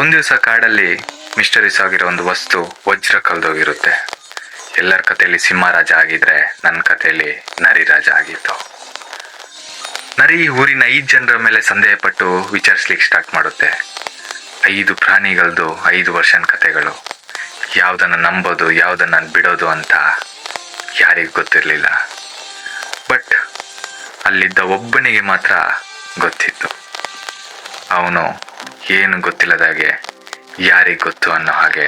ಒಂದು ದಿವಸ ಕಾಡಲ್ಲಿ ಮಿಸ್ಟರೀಸ್ ಆಗಿರೋ ಒಂದು ವಸ್ತು ವಜ್ರ ಕಳೆದೋಗಿರುತ್ತೆ. ಎಲ್ಲರ ಕಥೆಯಲ್ಲಿ ಸಿಂಹರಾಜ ಆಗಿದ್ರೆ ನನ್ನ ಕಥೆಯಲ್ಲಿ ನರಿರಾಜ ಆಗಿತ್ತು. ನರಿ ಊರಿನ 5 ಜನರ ಮೇಲೆ ಸಂದೇಹ ಪಟ್ಟು ವಿಚಾರಿಸ್ಲಿಕ್ಕೆ ಸ್ಟಾರ್ಟ್ ಮಾಡುತ್ತೆ. 5 ಪ್ರಾಣಿಗಳದ್ದು 5 ವರ್ಷನ್ ಕಥೆಗಳು. ಯಾವುದನ್ನು ನಂಬೋದು ಯಾವುದನ್ನು ಬಿಡೋದು ಅಂತ ಯಾರಿಗೂ ಗೊತ್ತಿರಲಿಲ್ಲ. ಬಟ್ ಅಲ್ಲಿದ್ದ ಒಬ್ಬನಿಗೆ ಮಾತ್ರ ಗೊತ್ತಿತ್ತು. ಅವನು ಏನು ಗೊತ್ತಿಲ್ಲದಾಗೆ ಯಾರಿಗೆ ಗೊತ್ತು ಅನ್ನೋ ಹಾಗೆ